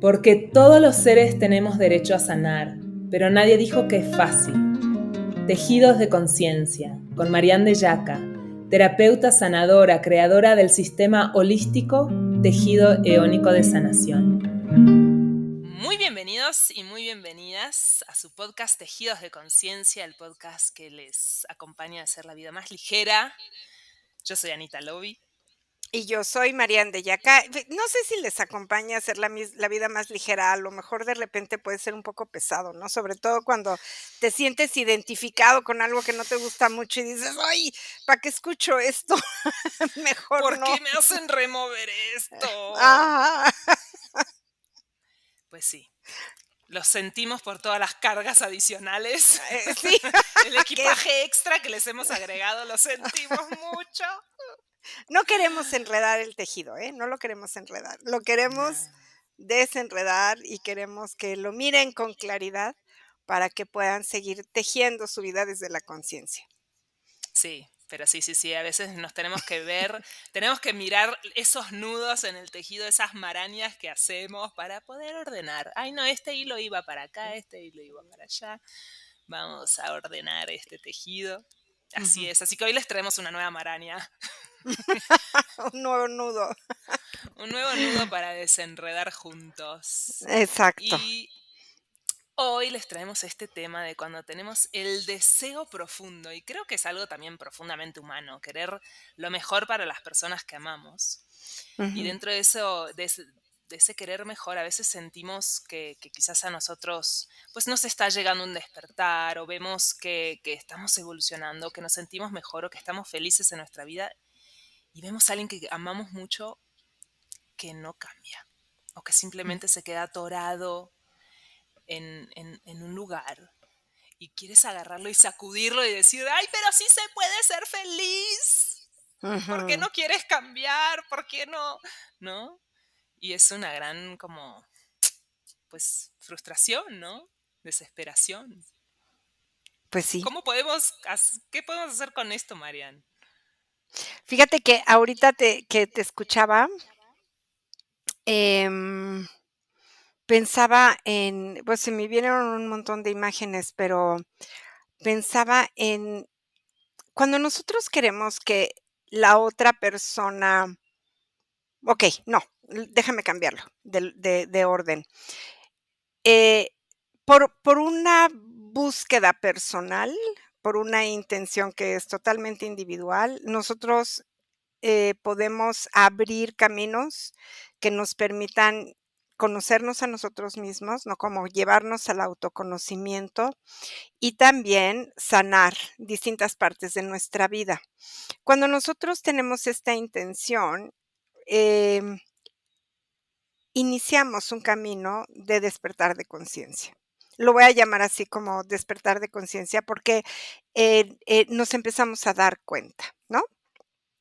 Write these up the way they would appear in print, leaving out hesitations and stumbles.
Porque todos los seres tenemos derecho a sanar, pero nadie dijo que es fácil. Tejidos de conciencia, con Marianne de Yaca, terapeuta sanadora, creadora del sistema holístico Tejido Eónico de Sanación. Muy bienvenidos y muy bienvenidas a su podcast Tejidos de Conciencia, el podcast que les acompaña a hacer la vida más ligera. Yo soy Anita Lovi. Y yo soy Marianne de Yaca. No sé si les acompaña a hacer la vida más ligera, a lo mejor de repente puede ser un poco pesado, ¿no? Sobre todo cuando te sientes identificado con algo que no te gusta mucho y dices: "Ay, ¿para qué escucho esto? Mejor ¿Por no". qué me hacen remover esto? Ajá. Pues sí, lo sentimos por todas las cargas adicionales. Sí, El que es equipaje extra que les hemos agregado, lo sentimos mucho. no queremos enredar el tejido, ¿eh? No lo queremos enredar, lo queremos No. desenredar y queremos que lo miren con claridad para que puedan seguir tejiendo su vida desde la conciencia. Sí, pero sí, a veces nos tenemos que ver, tenemos que mirar esos nudos en el tejido, esas marañas que hacemos para poder ordenar. Ay, no, este hilo iba para acá, este hilo iba para allá. Vamos a ordenar este tejido. Así Ujú. es, así que hoy les traemos una nueva maraña, Un nuevo nudo. un nuevo nudo para desenredar juntos. Exacto. Y hoy les traemos este tema de cuando tenemos el deseo profundo, y creo que es algo también profundamente humano, querer lo mejor para las personas que amamos. Y Ujú. dentro de eso, de ese querer mejor, a veces sentimos que quizás a nosotros pues nos está llegando un despertar, o vemos que estamos evolucionando, que nos sentimos mejor o que estamos felices en nuestra vida, y vemos a alguien que amamos mucho que no cambia, o que simplemente se queda atorado en un lugar. Y quieres agarrarlo y sacudirlo y decir, ay, pero sí se puede ser feliz. ¿Por qué Ujú. no quieres cambiar? ¿Por qué no? ¿No? Y es una gran como, pues, frustración, ¿no? Desesperación. Pues sí. ¿Qué podemos hacer con esto, Marian? Fíjate que ahorita que te escuchaba, em, pensaba en pues, se me vinieron un montón de imágenes, pero pensaba en cuando nosotros queremos que la otra persona okey, no, déjame cambiarlo de orden. Eh, por una búsqueda personal, por una intención que es totalmente individual, nosotros, podemos abrir caminos que nos permitan conocernos a nosotros mismos, ¿no? Como llevarnos al autoconocimiento y también sanar distintas partes de nuestra vida. Cuando nosotros tenemos esta intención, em, iniciamos un camino de despertar de conciencia. Lo voy a llamar así como despertar de conciencia porque, nos empezamos a dar cuenta, ¿no?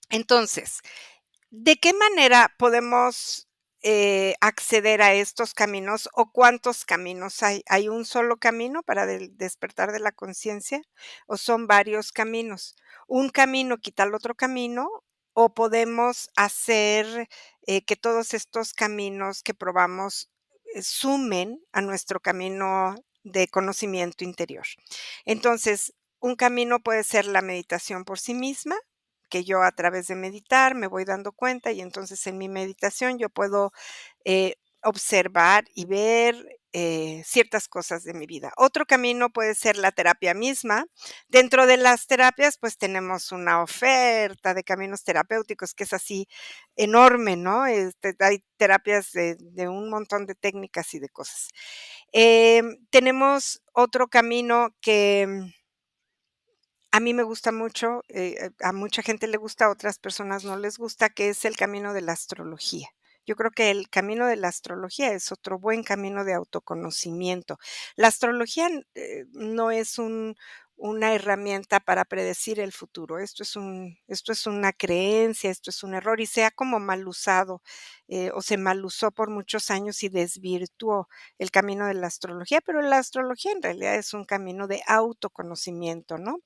Entonces, ¿de qué manera podemos, acceder a estos caminos o cuántos caminos hay? ¿Hay un solo camino para del despertar de la conciencia o son varios caminos? ¿Un camino quita el otro camino o podemos hacer, que todos estos caminos que probamos, sumen a nuestro camino de conocimiento interior? Entonces, un camino puede ser la meditación por sí misma, que yo a través de meditar me voy dando cuenta y entonces en mi meditación yo puedo, observar y ver, ciertas cosas de mi vida. Otro camino puede ser la terapia misma. Dentro de las terapias, pues tenemos una oferta de caminos terapéuticos que es así enorme, ¿no? Hay terapias de un montón de técnicas y de cosas. Tenemos otro camino que a mí me gusta mucho, a mucha gente le gusta, a otras personas no les gusta, que es el camino de la astrología. Yo creo que el camino de la astrología es otro buen camino de autoconocimiento. La astrología, no es una herramienta para predecir el futuro. Esto es una creencia, esto es un error y se ha como mal usado, o se mal usó por muchos años y desvirtuó el camino de la astrología, pero la astrología en realidad es un camino de autoconocimiento, ¿no?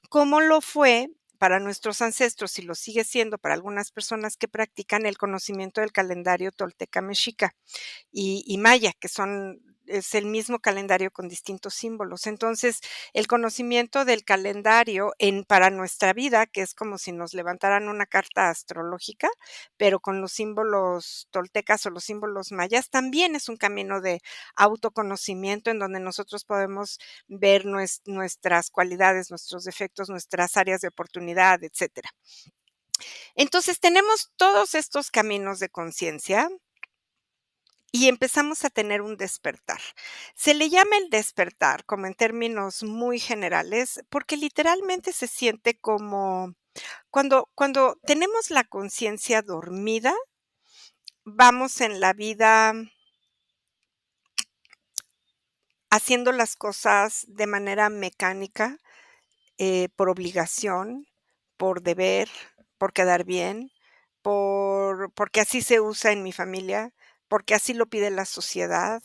¿Cómo lo fue para nuestros ancestros, y lo sigue siendo para algunas personas que practican el conocimiento del calendario tolteca mexica y maya, que son es el mismo calendario con distintos símbolos. Entonces, el conocimiento del calendario para nuestra vida, que es como si nos levantaran una carta astrológica, pero con los símbolos toltecas o los símbolos mayas, también es un camino de autoconocimiento en donde nosotros podemos ver nuestras cualidades, nuestros defectos, nuestras áreas de oportunidad, etcétera. Entonces, tenemos todos estos caminos de conciencia y empezamos a tener un despertar. Se le llama el despertar, como en términos muy generales, porque literalmente se siente como cuando tenemos la conciencia dormida, vamos en la vida haciendo las cosas de manera mecánica, por obligación, por deber, por quedar bien, porque así se usa en mi familia, porque así lo pide la sociedad,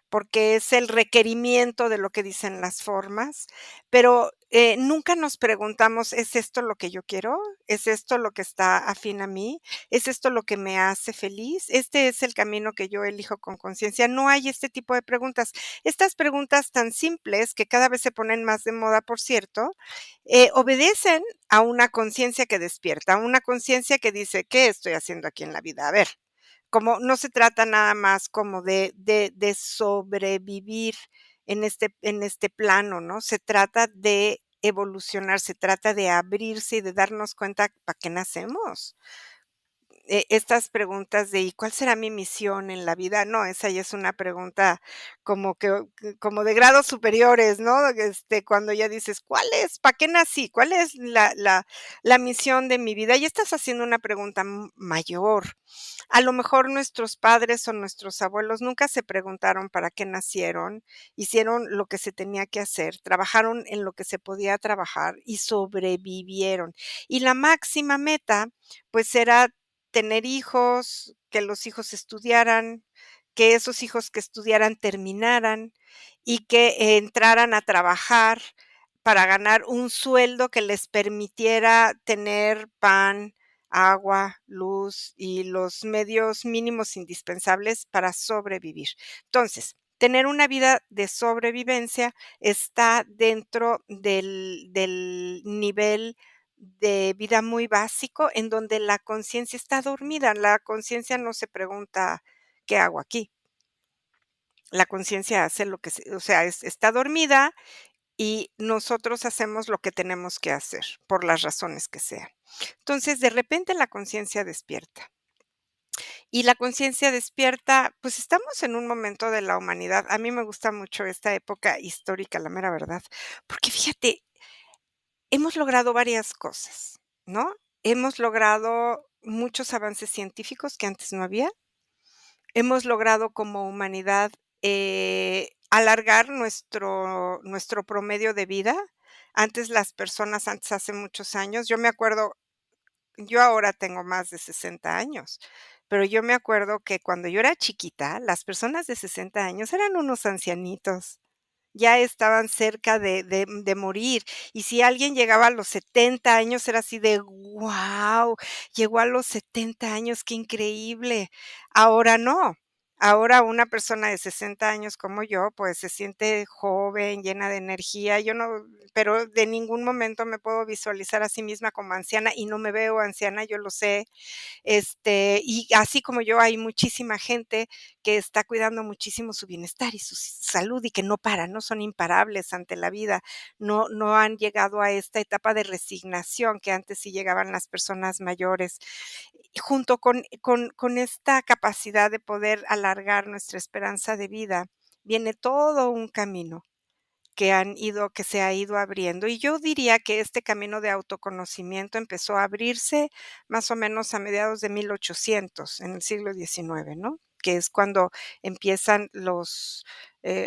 porque es el requerimiento de lo que dicen las formas, pero, nunca nos preguntamos, ¿es esto lo que yo quiero? ¿Es esto lo que está afín a mí? ¿Es esto lo que me hace feliz? ¿Este es el camino que yo elijo con conciencia? No hay este tipo de preguntas. Estas preguntas tan simples, que cada vez se ponen más de moda, por cierto, obedecen a una conciencia que despierta, a una conciencia que dice: "¿Qué estoy haciendo aquí en la vida?". A ver, como no se trata nada más como de sobrevivir en este plano, ¿no? Se trata de evolucionar, se trata de abrirse y de darnos cuenta para qué nacemos. Estas preguntas de: "¿Y cuál será mi misión en la vida?". No, esa ya es una pregunta como de grados superiores, ¿no? Cuando ya dices: "¿Cuál es? ¿Para qué nací? ¿Cuál es la misión de mi vida?". Ya estás haciendo una pregunta mayor. A lo mejor nuestros padres o nuestros abuelos nunca se preguntaron para qué nacieron, hicieron lo que se tenía que hacer, trabajaron en lo que se podía trabajar y sobrevivieron. Y la máxima meta, pues, era tener hijos, que los hijos estudiaran, que esos hijos que estudiaran terminaran y que entraran a trabajar para ganar un sueldo que les permitiera tener pan, agua, luz y los medios mínimos indispensables para sobrevivir. Entonces, tener una vida de sobrevivencia está dentro del nivel de vida muy básico, en donde la conciencia está dormida. La conciencia no se pregunta: "¿Qué hago aquí?". La conciencia hace lo que o sea, está dormida y nosotros hacemos lo que tenemos que hacer, por las razones que sean. Entonces, de repente la conciencia despierta. Y la conciencia despierta, pues estamos en un momento de la humanidad. A mí me gusta mucho esta época histórica, la mera verdad, porque fíjate, hemos logrado varias cosas, ¿no? Hemos logrado muchos avances científicos que antes no había. Hemos logrado como humanidad, alargar nuestro promedio de vida. Antes las personas, antes hace muchos años, yo me acuerdo, yo ahora tengo más de 60 años, pero yo me acuerdo que cuando yo era chiquita, las personas de 60 años eran unos ancianitos. Ya estaban cerca de morir, y si alguien llegaba a los 70 años, era así de: "Guau, llegó a los 70 años, qué increíble". Ahora no, ahora una persona de 60 años como yo, pues, se siente joven, llena de energía. Yo no pero de ningún momento me puedo visualizar a sí misma como anciana, y no me veo anciana, yo lo sé. Y así como yo, hay muchísima gente que está cuidando muchísimo su bienestar y su salud y que no paran, ¿no? Son imparables ante la vida. No han llegado a esta etapa de resignación que antes sí llegaban las personas mayores. Y junto con esta capacidad de poder alargar nuestra esperanza de vida, viene todo un camino que se ha ido abriendo. Y yo diría que este camino de autoconocimiento empezó a abrirse más o menos a mediados de 1800, en el siglo XIX, ¿no? Que es cuando empiezan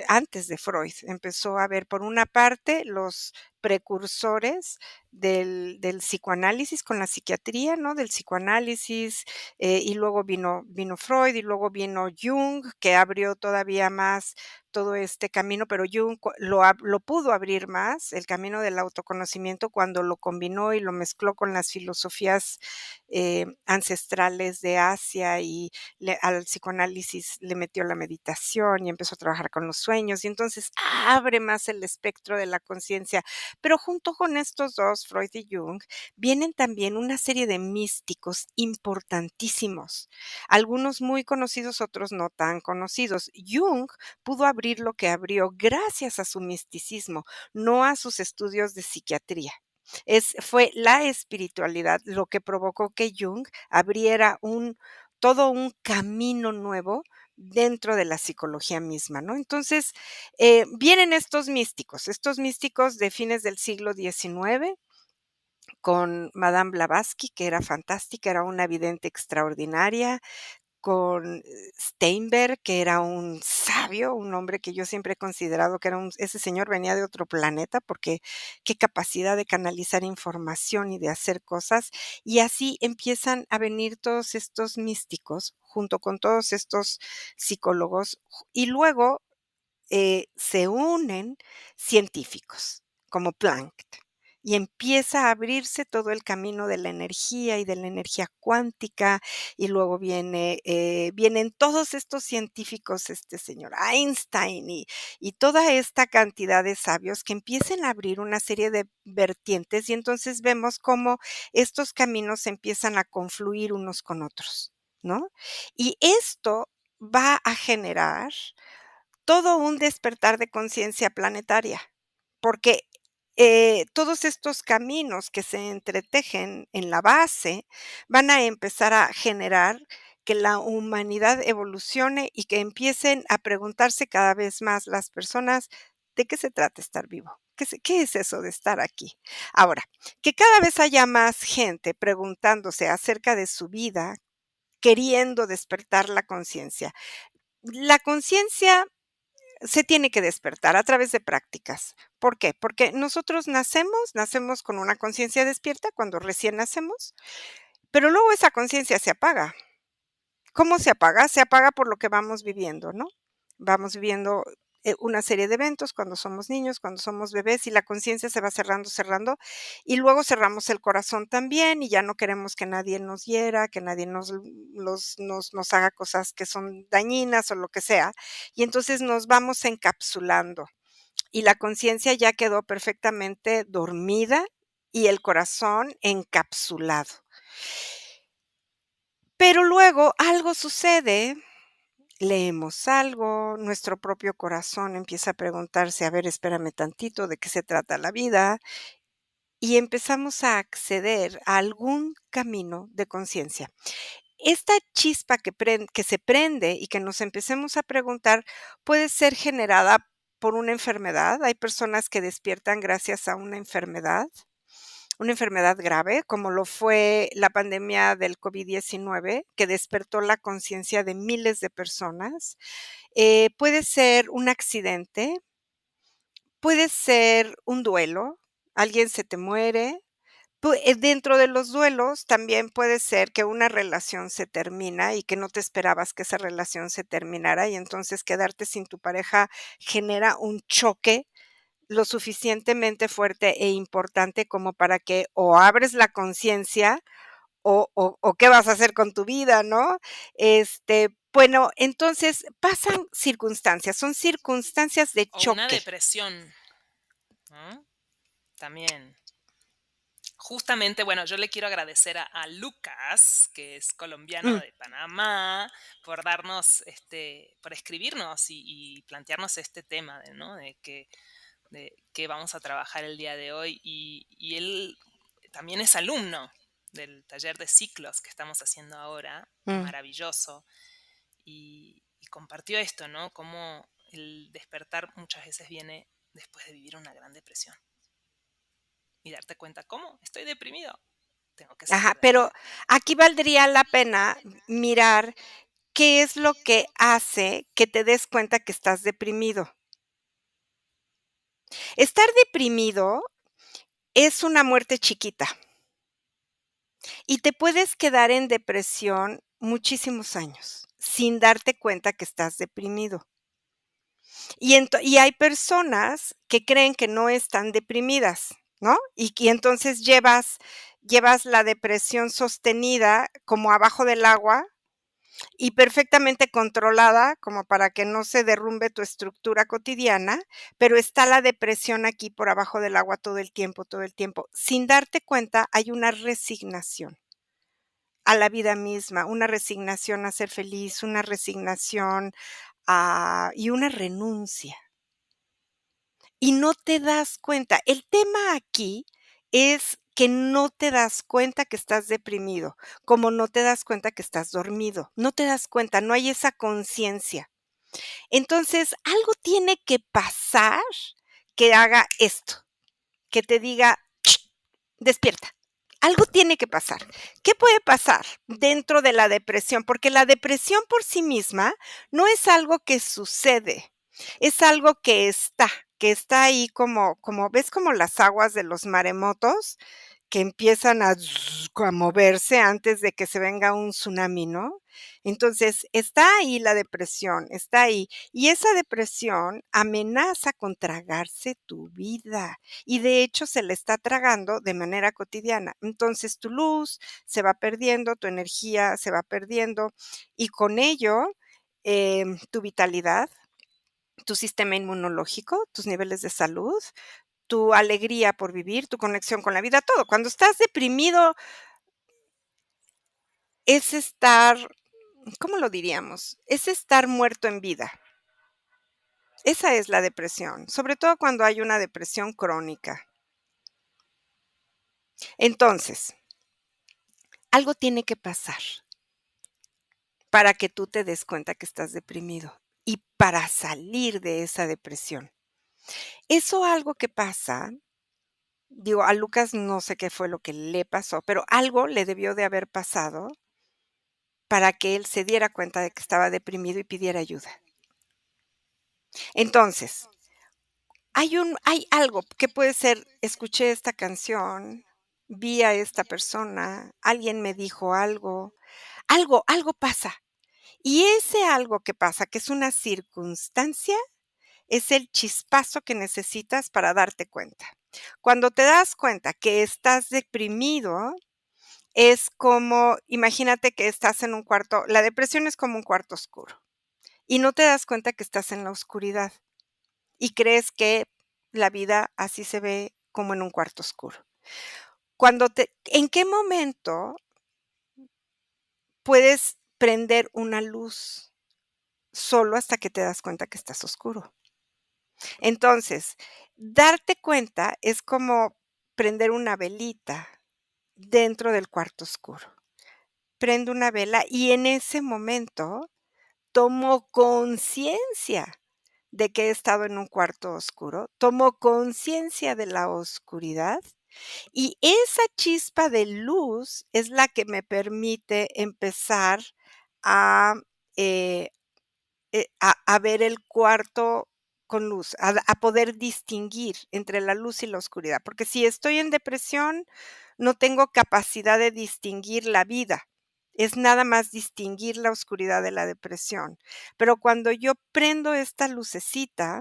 antes de Freud, empezó a haber, por una parte, los precursores del psicoanálisis con la psiquiatría, ¿no? Del psicoanálisis, y luego vino Freud, y luego vino Jung, que abrió todavía más todo este camino, pero Jung lo pudo abrir más, el camino del autoconocimiento, cuando lo combinó y lo mezcló con las filosofías, ancestrales de Asia, y al psicoanálisis le metió la meditación y empezó a trabajar con los sueños, y entonces abre más el espectro de la conciencia. Pero junto con estos 2, Freud y Jung, vienen también una serie de místicos importantísimos, algunos muy conocidos, otros no tan conocidos. Jung pudo abrir lo que abrió gracias a su misticismo, no a sus estudios de psiquiatría. Fue la espiritualidad lo que provocó que Jung abriera todo un camino nuevo dentro de la psicología misma, ¿no? Entonces, vienen estos místicos de fines del siglo XIX, con Madame Blavatsky, que era fantástica, era una vidente extraordinaria, con Steinberg, que era un sabio, un hombre que yo siempre he considerado que era ese señor venía de otro planeta, porque qué capacidad de canalizar información y de hacer cosas. Y así empiezan a venir todos estos místicos, junto con todos estos psicólogos, y luego se unen científicos como Planck, y empieza a abrirse todo el camino de la energía y de la energía cuántica, y luego vienen todos estos científicos, este señor Einstein y toda esta cantidad de sabios que empiezan a abrir una serie de vertientes, y entonces vemos cómo estos caminos empiezan a confluir unos con otros, ¿no? Y esto va a generar todo un despertar de conciencia planetaria, porque, todos estos caminos que se entretejen en la base van a empezar a generar que la humanidad evolucione y que empiecen a preguntarse cada vez más las personas, ¿de qué se trata estar vivo? ¿Qué es eso de estar aquí? Ahora, que cada vez haya más gente preguntándose acerca de su vida, queriendo despertar la conciencia. La conciencia se tiene que despertar a través de prácticas. ¿Por qué? Porque nosotros nacemos con una conciencia despierta cuando recién nacemos, pero luego esa conciencia se apaga. ¿Cómo se apaga? Se apaga por lo que vamos viviendo, ¿no? Vamos viviendo, una serie de eventos cuando somos niños, cuando somos bebés, y la conciencia se va cerrando, cerrando, y luego cerramos el corazón también, y ya no queremos que nadie nos hiera, que nadie nos haga cosas que son dañinas o lo que sea, y entonces nos vamos encapsulando, y la conciencia ya quedó perfectamente dormida y el corazón encapsulado. Pero luego algo sucede. Leemos algo, nuestro propio corazón empieza a preguntarse, a ver, espérame tantito, ¿de qué se trata la vida? Y empezamos a acceder a algún camino de conciencia. Esta chispa que se prende y que nos empecemos a preguntar puede ser generada por una enfermedad. Hay personas que despiertan gracias a una enfermedad grave, como lo fue la pandemia del COVID-19, que despertó la conciencia de miles de personas. Puede ser un accidente, puede ser un duelo, alguien se te muere. Dentro de los duelos también puede ser que una relación se termina y que no te esperabas que esa relación se terminara, y entonces quedarte sin tu pareja genera un choque lo suficientemente fuerte e importante como para que o abres la conciencia o qué vas a hacer con tu vida, ¿no? Bueno, entonces pasan circunstancias, son circunstancias de O una choque. depresión, ¿no? También. Justamente, bueno, yo le quiero agradecer a Lucas, que es colombiano Mm, de Panamá, por darnos, por escribirnos y plantearnos este tema de, ¿no? De qué vamos a trabajar el día de hoy. Y él también es alumno del taller de ciclos que estamos haciendo ahora, mm. maravilloso, y compartió esto, ¿no? Cómo el despertar muchas veces viene después de vivir una gran depresión y darte cuenta, ¿cómo? Estoy deprimido, tengo que Ajá, salir de aquí. pero aquí valdría la pena mirar qué es lo que hace que te des cuenta que estás deprimido. Estar deprimido es una muerte chiquita y te puedes quedar en depresión muchísimos años sin darte cuenta que estás deprimido. Y hay personas que creen que no están deprimidas, ¿no? Y entonces llevas la depresión sostenida como abajo del agua y perfectamente controlada, como para que no se derrumbe tu estructura cotidiana, pero está la depresión aquí por abajo del agua todo el tiempo, todo el tiempo. Sin darte cuenta, hay una resignación a la vida misma, una resignación a ser feliz, una resignación y una renuncia. Y no te das cuenta. El tema aquí es que no te das cuenta que estás deprimido, como no te das cuenta que estás dormido. No te das cuenta, no hay esa conciencia. Entonces, algo tiene que pasar que haga esto, que te diga: "Ch, despierta". Algo tiene que pasar. ¿Qué puede pasar dentro de la depresión? Porque la depresión por sí misma no es algo que sucede, es algo que está ahí como, ¿ves como las aguas de los maremotos? Que empiezan a moverse antes de que se venga un tsunami, ¿no? Entonces, está ahí la depresión, está ahí. Y esa depresión amenaza con tragarse tu vida, y de hecho se la está tragando de manera cotidiana. Entonces, tu luz se va perdiendo, tu energía se va perdiendo, y con ello, tu vitalidad, tu sistema inmunológico, tus niveles de salud, tu alegría por vivir, tu conexión con la vida, todo. Cuando estás deprimido es estar, ¿cómo lo diríamos? Es estar muerto en vida. Esa es la depresión, sobre todo cuando hay una depresión crónica. Entonces, algo tiene que pasar para que tú te des cuenta que estás deprimido y para salir de esa depresión. Eso algo que pasa, digo, a Lucas no sé qué fue lo que le pasó, pero algo le debió de haber pasado para que él se diera cuenta de que estaba deprimido y pidiera ayuda. Entonces, hay algo que puede ser, escuché esta canción, vi a esta persona, alguien me dijo algo, algo pasa. Y ese algo que pasa, que es una circunstancia, es el chispazo que necesitas para darte cuenta. Cuando te das cuenta que estás deprimido, es como, imagínate que estás en un cuarto, la depresión es como un cuarto oscuro y no te das cuenta que estás en la oscuridad y crees que la vida así se ve como en un cuarto oscuro. ¿En qué momento puedes prender una luz? Solo hasta que te das cuenta que estás oscuro. Entonces, darte cuenta es como prender una velita dentro del cuarto oscuro. Prendo una vela y en ese momento tomo conciencia de que he estado en un cuarto oscuro, tomo conciencia de la oscuridad y esa chispa de luz es la que me permite empezar a, eh, a ver el cuarto con luz, a poder distinguir entre la luz y la oscuridad, porque si estoy en depresión, no tengo capacidad de distinguir la vida, es nada más distinguir la oscuridad de la depresión. Pero cuando yo prendo esta lucecita,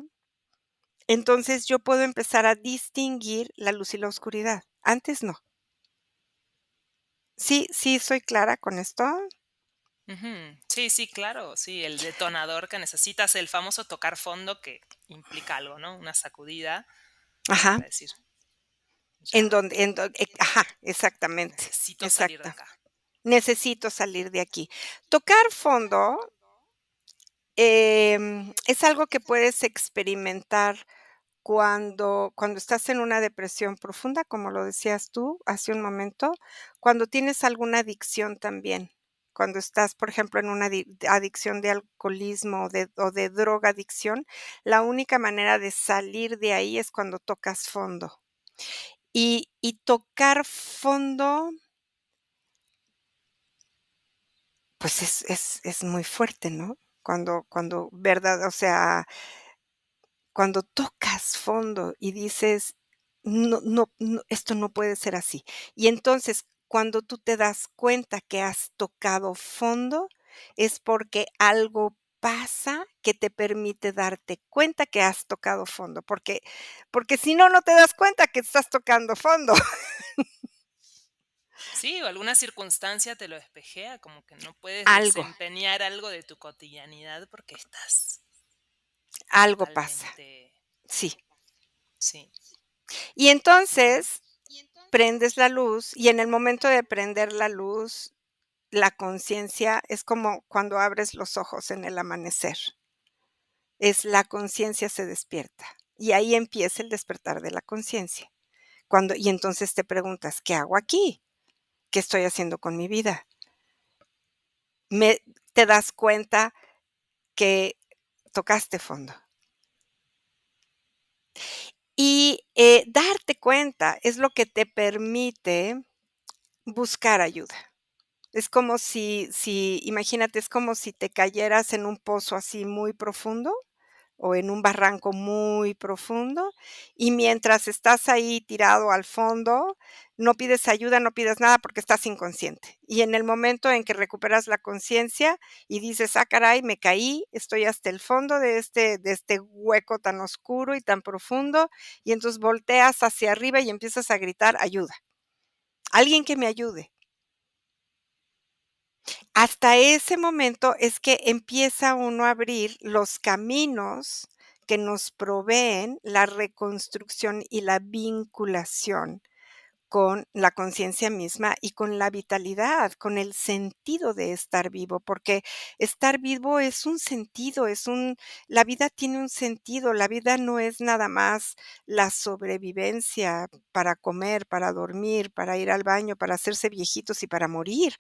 entonces yo puedo empezar a distinguir la luz y la oscuridad. Antes no. ¿Sí soy clara con esto? Ujú. Sí, sí, claro, sí, el detonador que necesitas, el famoso tocar fondo que implica algo, ¿no? Una sacudida Ajá. para decir, ya, Ajá, exactamente, necesito salir de exacto. acá. Necesito salir de aquí. Tocar fondo, es algo que puedes experimentar cuando estás en una depresión profunda, como lo decías tú hace un momento, cuando tienes alguna adicción también, cuando estás, por ejemplo, en una adicción de alcoholismo o de drogadicción, la única manera de salir de ahí es cuando tocas fondo. Y tocar fondo, pues, es muy fuerte, ¿no? ¿Verdad? O sea, cuando tocas fondo y dices: no, esto no puede ser así. Y entonces, cuando tú te das cuenta que has tocado fondo, es porque algo pasa que te permite darte cuenta que has tocado fondo, porque si no, no te das cuenta que estás tocando fondo. Sí, o alguna circunstancia te lo espejea, como que no puedes Algo, desempeñar algo de tu cotidianidad porque estás algo pasa. totalmente, Sí. sí. Y Ujú. entonces prendes la luz y en el momento de prender la luz, la conciencia es como cuando abres los ojos en el amanecer. Es la conciencia se despierta y ahí empieza el despertar de la conciencia. Y entonces te preguntas, ¿qué hago aquí? ¿Qué estoy haciendo con mi vida? Me Te das cuenta que tocaste fondo. Y, darte cuenta es lo que te permite buscar ayuda. Es como si imagínate, es como si te cayeras en un pozo así muy profundo o en un barranco muy profundo, y mientras estás ahí tirado al fondo, no pides ayuda, no pides nada porque estás inconsciente. Y en el momento en que recuperas la conciencia y dices: "Ah, caray, me caí, estoy hasta el fondo de este hueco tan oscuro y tan profundo", y entonces volteas hacia arriba y empiezas a gritar: "Ayuda, alguien que me ayude". Hasta ese momento es que empieza uno a abrir los caminos que nos proveen la reconstrucción y la vinculación con la conciencia misma y con la vitalidad, con el sentido de estar vivo, porque estar vivo es un sentido, la vida tiene un sentido, la vida no es nada más la sobrevivencia para comer, para dormir, para ir al baño, para hacerse viejitos y para morir.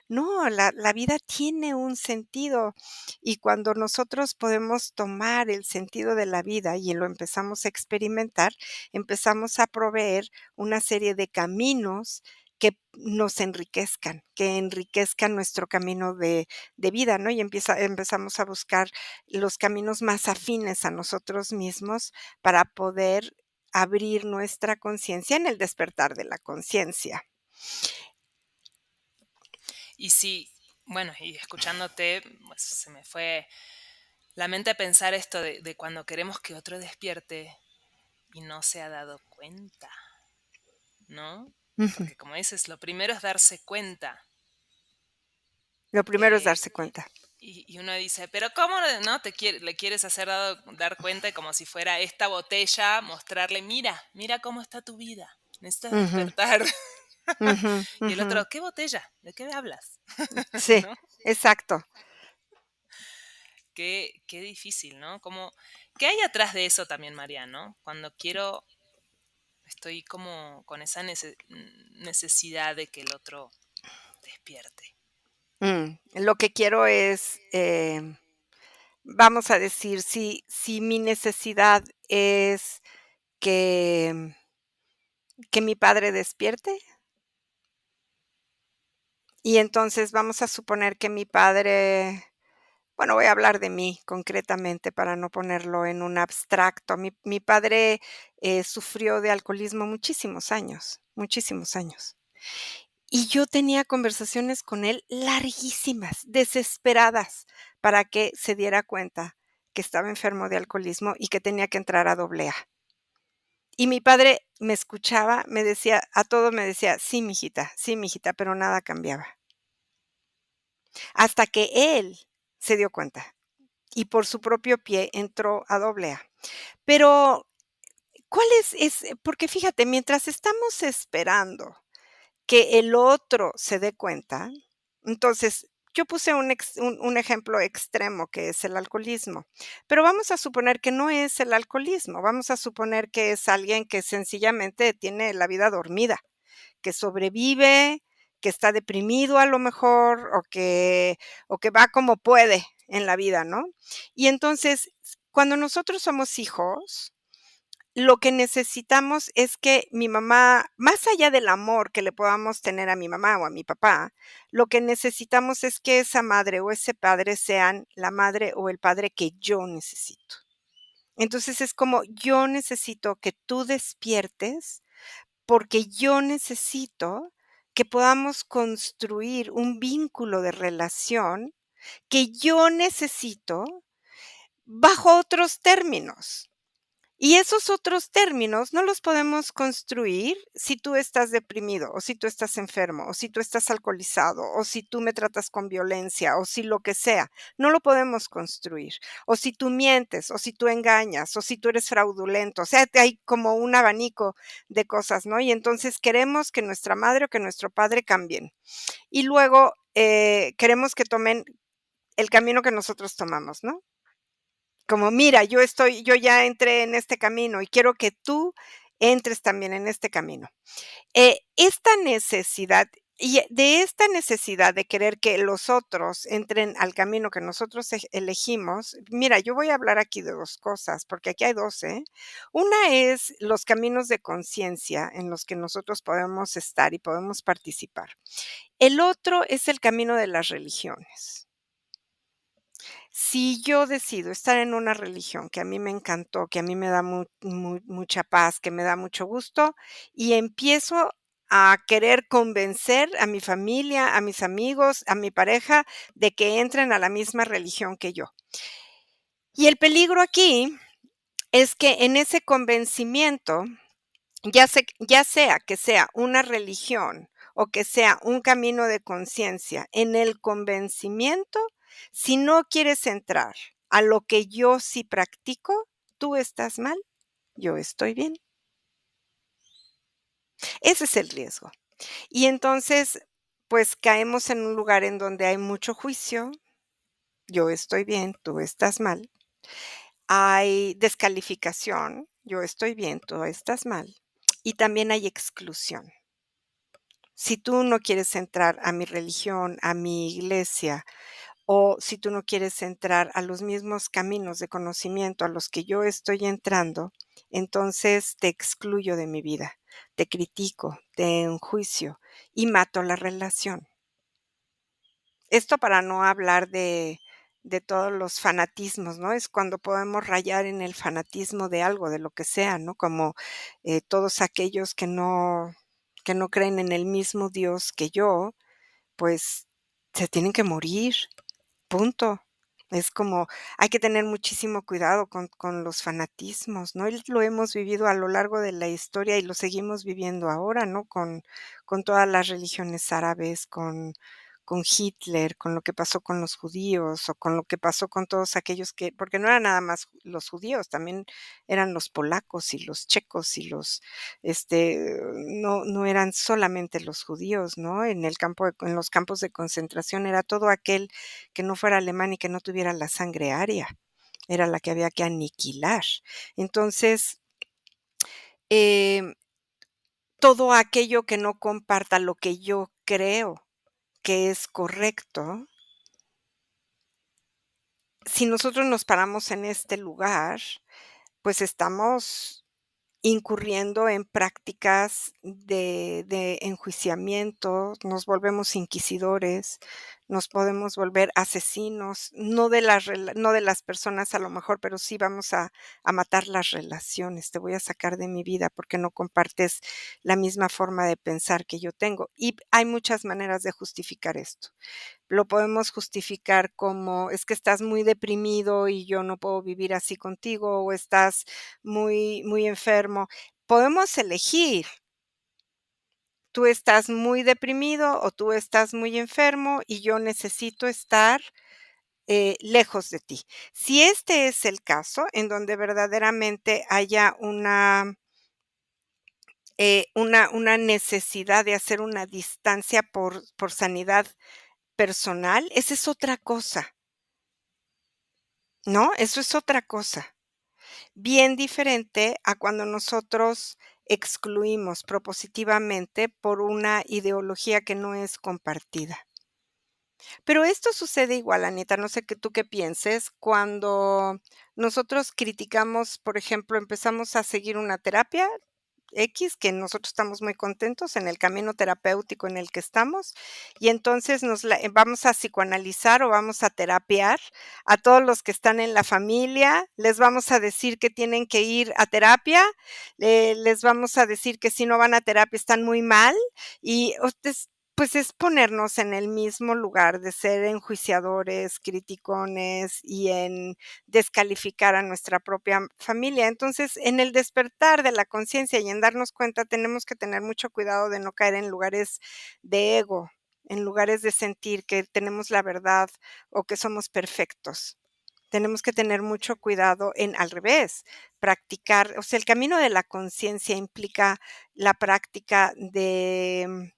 No, la vida tiene un sentido y cuando nosotros podemos tomar el sentido de la vida y lo empezamos a experimentar, empezamos a proveer una serie de caminos que nos enriquezcan, que enriquezcan nuestro camino de vida, ¿no? Y empezamos a buscar los caminos más afines a nosotros mismos para poder abrir nuestra conciencia en el despertar de la conciencia. Y sí, bueno, y escuchándote, pues se me fue la mente a pensar esto de cuando queremos que otro despierte y no se ha dado cuenta, ¿no? Ujú. Porque como dices, lo primero es darse cuenta. Lo primero es eh, darse cuenta. y uno dice, pero ¿cómo no le quieres hacer dar cuenta y como si fuera esta botella, mostrarle, mira, mira cómo está tu vida, necesitas Ujú, despertar? ujú, Y el ujú. otro, ¿qué botella? ¿De qué me hablas? Sí, ¿No? exacto. Qué difícil, ¿no? ¿Qué hay atrás de eso también, María, ¿no? Cuando quiero, estoy como con esa necesidad de que el otro despierte. Lo que quiero es, vamos a decir, si mi necesidad es que mi padre despierte, y entonces vamos a suponer que mi padre, bueno, voy a hablar de mí concretamente para no ponerlo en un abstracto. Mi padre, sufrió de alcoholismo muchísimos años, muchísimos años. Y yo tenía conversaciones con él larguísimas, desesperadas, para que se diera cuenta que estaba enfermo de alcoholismo y que tenía que entrar a doble A. Y mi padre me escuchaba, me decía, a todo me decía: sí, mijita", pero nada cambiaba. Hasta que él se dio cuenta y por su propio pie entró a doble A. Pero, ¿cuál es? Porque fíjate, mientras estamos esperando que el otro se dé cuenta. Entonces, yo puse un ejemplo extremo, que es el alcoholismo, pero vamos a suponer que no es el alcoholismo, vamos a suponer que es alguien que sencillamente tiene la vida dormida, que sobrevive, que está deprimido a lo mejor, o que va como puede en la vida, ¿no? Y entonces, cuando nosotros somos hijos, lo que necesitamos es que mi mamá, más allá del amor que le podamos tener a mi mamá o a mi papá, lo que necesitamos es que esa madre o ese padre sean la madre o el padre que yo necesito. Entonces, es como, yo necesito que tú despiertes, porque yo necesito que podamos construir un vínculo de relación que yo necesito bajo otros términos. Y esos otros términos no los podemos construir si tú estás deprimido, o si tú estás enfermo, o si tú estás alcoholizado, o si tú me tratas con violencia, o si lo que sea. No lo podemos construir. O si tú mientes, o si tú engañas, o si tú eres fraudulento. O sea, hay como un abanico de cosas, ¿no? Y entonces queremos que nuestra madre o que nuestro padre cambien. Y luego queremos que tomen el camino que nosotros tomamos, ¿no? Como, mira, yo ya entré en este camino y quiero que tú entres también en este camino. Esta necesidad de esta necesidad de querer que los otros entren al camino que nosotros elegimos, mira, yo voy a hablar aquí de 2 cosas, porque aquí hay 2, ¿eh? Una es los caminos de conciencia en los que nosotros podemos estar y podemos participar. El otro es el camino de las religiones. Si yo decido estar en una religión que a mí me encantó, que a mí me da mucha paz, que me da mucho gusto, y empiezo a querer convencer a mi familia, a mis amigos, a mi pareja, de que entren a la misma religión que yo. Y el peligro aquí es que en ese convencimiento, ya sea que sea una religión o que sea un camino de conciencia, en el convencimiento, si no quieres entrar a lo que yo sí practico, tú estás mal, yo estoy bien. Ese es el riesgo. Y entonces, pues caemos en un lugar en donde hay mucho juicio, yo estoy bien, tú estás mal. Hay descalificación, yo estoy bien, tú estás mal. Y también hay exclusión. Si tú no quieres entrar a mi religión, a mi iglesia, o si tú no quieres entrar a los mismos caminos de conocimiento a los que yo estoy entrando, entonces te excluyo de mi vida, te critico, te enjuicio y mato la relación. Esto para no hablar de todos los fanatismos, ¿no? Es cuando podemos rayar en el fanatismo de algo, de lo que sea, ¿no? Como, todos aquellos que no creen en el mismo Dios que yo, pues, se tienen que morir, punto. Es como, hay que tener muchísimo cuidado con los fanatismos, ¿no? Y lo hemos vivido a lo largo de la historia y lo seguimos viviendo ahora, ¿no? Con todas las religiones árabes, con Hitler, con lo que pasó con los judíos, o con lo que pasó con todos aquellos que porque no eran nada más los judíos, también eran los polacos y los checos y no eran solamente los judíos, ¿no? En los campos de concentración era todo aquel que no fuera alemán y que no tuviera la sangre aria, era la que había que aniquilar. Entonces, em, todo aquello que no comparta lo que yo creo que es correcto, si nosotros nos paramos en este lugar, pues estamos incurriendo en prácticas de enjuiciamiento, nos volvemos inquisidores, nos podemos volver asesinos, no de las personas a lo mejor, pero sí vamos a matar las relaciones. Te voy a sacar de mi vida porque no compartes la misma forma de pensar que yo tengo. Y hay muchas maneras de justificar esto. Lo podemos justificar como: "Es que estás muy deprimido y yo no puedo vivir así contigo", o "Estás muy enfermo". Podemos elegir, tú estás muy deprimido o tú estás muy enfermo y yo necesito estar, lejos de ti. Si este es el caso, en donde verdaderamente haya una necesidad de hacer una distancia por sanidad personal, esa es otra cosa. ¿No? Eso es otra cosa, bien diferente a cuando nosotros excluimos propositivamente por una ideología que no es compartida. Pero esto sucede igual, Anita, no sé qué tú qué pienses, cuando nosotros criticamos, por ejemplo, empezamos a seguir una terapia, X, que nosotros estamos muy contentos en el camino terapéutico en el que estamos, y entonces vamos a psicoanalizar o vamos a terapiar a todos los que están en la familia, les vamos a decir que tienen que ir a terapia, les vamos a decir que si no van a terapia están muy mal, y ustedes pues es ponernos en el mismo lugar de ser enjuiciadores, criticones y en descalificar a nuestra propia familia. Entonces, en el despertar de la conciencia y en darnos cuenta, tenemos que tener mucho cuidado de no caer en lugares de ego, en lugares de sentir que tenemos la verdad o que somos perfectos. Tenemos que tener mucho cuidado en al revés, practicar, o sea, el camino de la conciencia implica la práctica de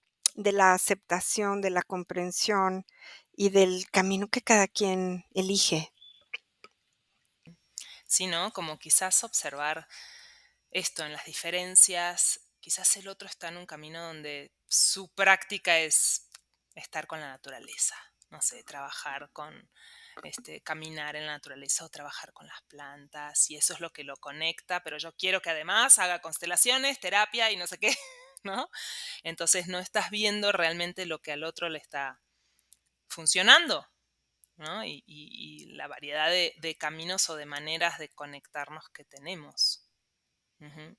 la aceptación, de la comprensión y del camino que cada quien elige. Sí, ¿no? Como quizás observar esto en las diferencias, quizás el otro está en un camino donde su práctica es estar con la naturaleza, no sé, trabajar con, caminar en la naturaleza o trabajar con las plantas, y eso es lo que lo conecta, pero yo quiero que además haga constelaciones, terapia y no sé qué, ¿no? Entonces no estás viendo realmente lo que al otro le está funcionando, ¿no? Y la variedad de caminos o de maneras de conectarnos que tenemos. Ujú.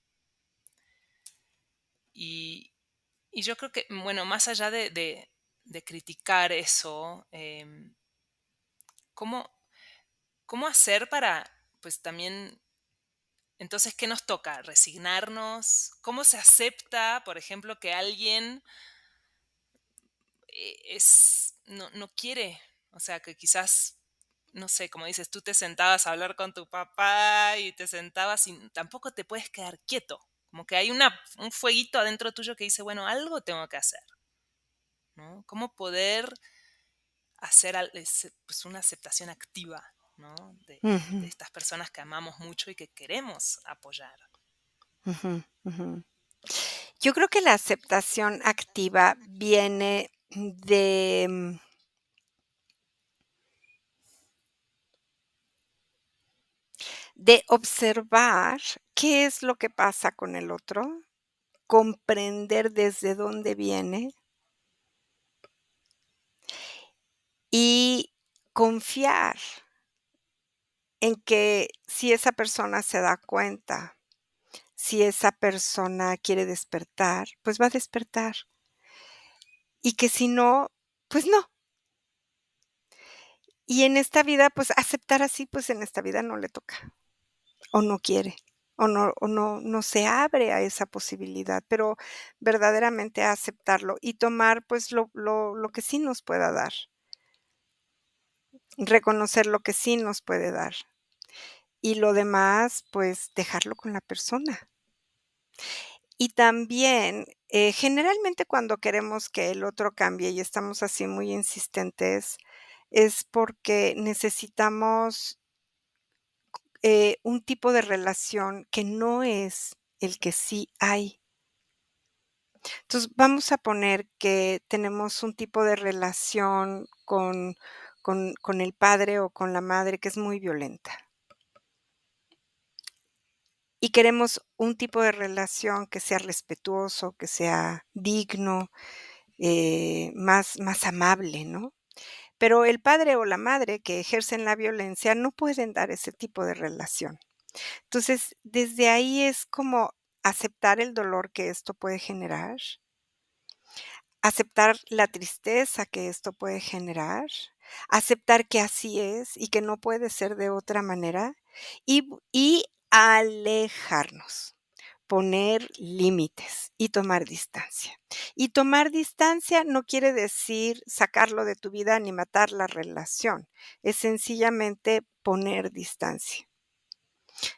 Y, y yo creo que, bueno, más allá de criticar eso, ¿cómo, cómo hacer para, pues también, entonces, ¿qué nos toca? ¿Resignarnos? ¿Cómo se acepta, por ejemplo, que alguien no quiere? O sea, que quizás, no sé, como dices, tú te sentabas a hablar con tu papá y te sentabas y tampoco te puedes quedar quieto. Como que hay un fueguito adentro tuyo que dice, bueno, algo tengo que hacer, ¿no? ¿Cómo poder hacer pues una aceptación activa, ¿no? De Ujú, estas personas que amamos mucho y que queremos apoyar. ujú, ujú. Yo creo que la aceptación activa viene de observar qué es lo que pasa con el otro, comprender desde dónde viene y confiar en que si esa persona se da cuenta, si esa persona quiere despertar, pues va a despertar, y que si no, pues no. Y en esta vida, pues aceptar así, pues en esta vida no le toca, o no quiere, o no se abre a esa posibilidad, pero verdaderamente a aceptarlo y tomar, pues lo que sí nos pueda dar, reconocer lo que sí nos puede dar, y lo demás, pues dejarlo con la persona. Y también, generalmente cuando queremos que el otro cambie y estamos así muy insistentes, es porque necesitamos, un tipo de relación que no es el que sí hay. Entonces, vamos a poner que tenemos un tipo de relación con el padre o con la madre que es muy violenta, y queremos un tipo de relación que sea respetuoso, que sea digno, más amable, ¿no? Pero el padre o la madre que ejercen la violencia no pueden dar ese tipo de relación. Entonces, desde ahí es como aceptar el dolor que esto puede generar, aceptar la tristeza que esto puede generar, aceptar que así es y que no puede ser de otra manera, y alejarnos. Poner límites y tomar distancia. Y tomar distancia no quiere decir sacarlo de tu vida ni matar la relación, es sencillamente poner distancia.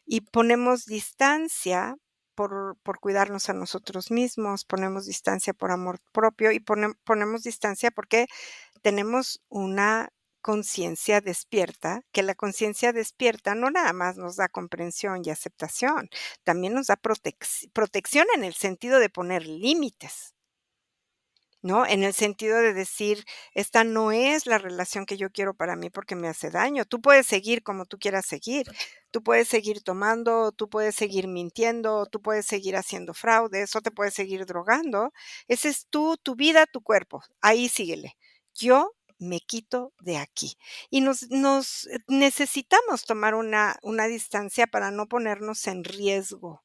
Y ponemos distancia por cuidarnos a nosotros mismos, ponemos distancia por amor propio y ponemos distancia porque tenemos una conciencia despierta, que la conciencia despierta no nada más nos da comprensión y aceptación, también nos da protección en el sentido de poner límites. ¿no? En el sentido de decir, esta no es la relación que yo quiero para mí porque me hace daño. Tú puedes seguir como tú quieras seguir. Tú puedes seguir tomando, tú puedes seguir mintiendo, tú puedes seguir haciendo fraudes o te puedes seguir drogando. Ese es tú, tu vida, tu cuerpo. Ahí síguele. Yo me quito de aquí. Y necesitamos tomar una distancia para no ponernos en riesgo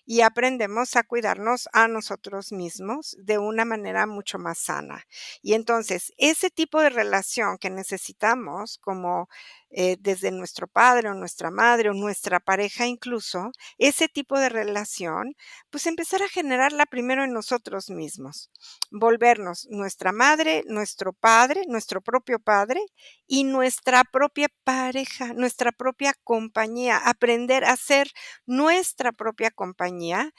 y aprendemos a cuidarnos a nosotros mismos de una manera mucho más sana. Y entonces, ese tipo de relación que necesitamos, como desde nuestro padre o nuestra madre o nuestra pareja incluso, ese tipo de relación, pues empezar a generarla primero en nosotros mismos, volvernos nuestra madre, nuestro padre, nuestro propio padre y nuestra propia pareja, nuestra propia compañía, aprender a ser nuestra propia compañía,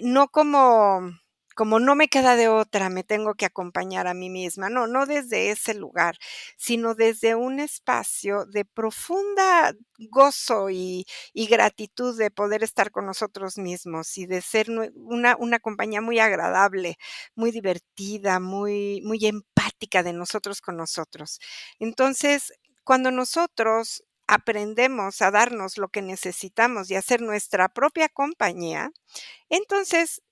no como no me queda de otra, me tengo que acompañar a mí misma, no, no desde ese lugar, sino desde un espacio de profunda gozo y gratitud de poder estar con nosotros mismos y de ser una compañía muy agradable, muy divertida, muy empática de nosotros con nosotros. Entonces, cuando nosotros aprendemos a darnos lo que necesitamos y a ser nuestra propia compañía, entonces,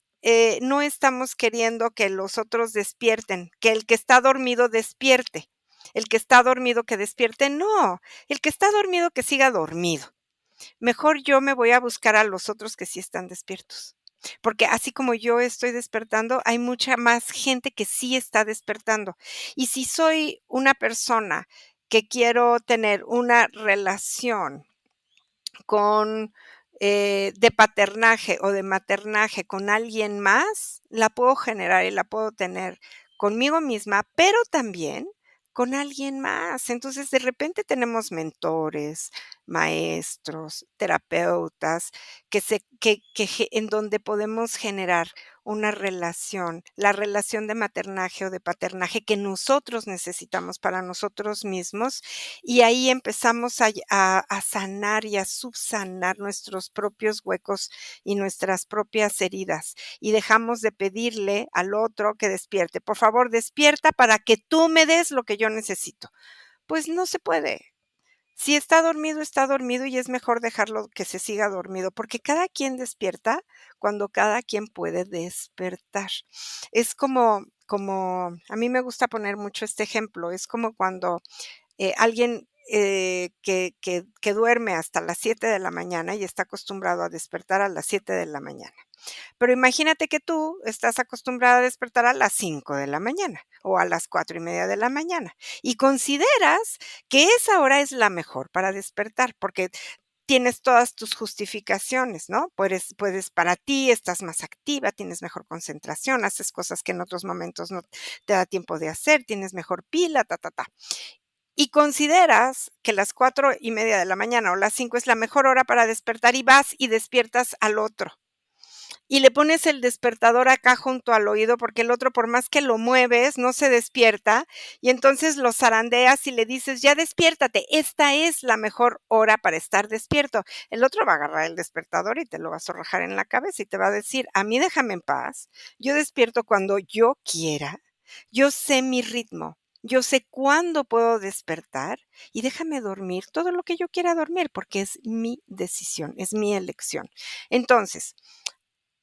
no estamos queriendo que los otros despierten, que el que está dormido despierte, el que está dormido que despierte, no, el que está dormido que siga dormido. Mejor yo me voy a buscar a los otros que sí están despiertos, porque así como yo estoy despertando, hay mucha más gente que sí está despertando. Y si soy una persona que quiero tener una relación con, de paternaje o de maternaje con alguien más, la puedo generar y la puedo tener conmigo misma, pero también con alguien más. Entonces, de repente tenemos mentores, maestros, terapeutas, en donde podemos generar una relación, la relación de maternaje o de paternaje que nosotros necesitamos para nosotros mismos y ahí empezamos a sanar y a subsanar nuestros propios huecos y nuestras propias heridas, y dejamos de pedirle al otro que despierte. Por favor, despierta para que tú me des lo que yo necesito. Pues no se puede. Si está dormido y es mejor dejarlo que se siga dormido, porque cada quien despierta cuando cada quien puede despertar. Es como a mí me gusta poner mucho este ejemplo, es como cuando alguien, que duerme hasta las 7 de la mañana y está acostumbrado a despertar a las 7 de la mañana. Pero imagínate que tú estás acostumbrada a despertar a las 5 de la mañana o a las 4:30 de la mañana y consideras que esa hora es la mejor para despertar, porque tienes todas tus justificaciones, ¿no? Puedes para ti, estás más activa, tienes mejor concentración, haces cosas que en otros momentos no te da tiempo de hacer, tienes mejor pila, ta, ta, ta. Y consideras que las 4:30 de la mañana o las 5 es la mejor hora para despertar y vas y despiertas al otro. Y le pones el despertador acá junto al oído, porque el otro, por más que lo mueves, no se despierta, y entonces lo zarandeas y le dices: "Ya despiértate, esta es la mejor hora para estar despierto". El otro va a agarrar el despertador y te lo va a zorrajar en la cabeza y te va a decir: "A mí déjame en paz, yo despierto cuando yo quiera, yo sé mi ritmo, yo sé cuándo puedo despertar y déjame dormir todo lo que yo quiera dormir, porque es mi decisión, es mi elección". Entonces,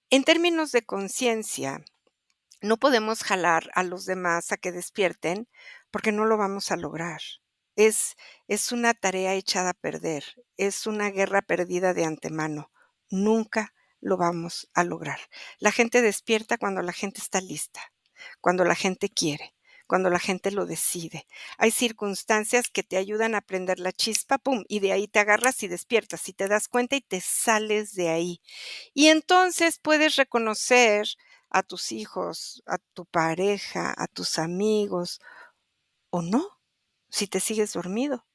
en términos de conciencia, no podemos jalar a los demás a que despierten, porque no lo vamos a lograr. Es es una tarea echada a perder, es una guerra perdida de antemano. Nunca lo vamos a lograr. La gente despierta cuando la gente está lista, cuando la gente quiere, cuando la gente lo decide. Hay circunstancias que te ayudan a prender la chispa, pum, y de ahí te agarras y despiertas, y te das cuenta y te sales de ahí. Y entonces puedes reconocer a tus hijos, a tu pareja, a tus amigos, o no, si te sigues dormido.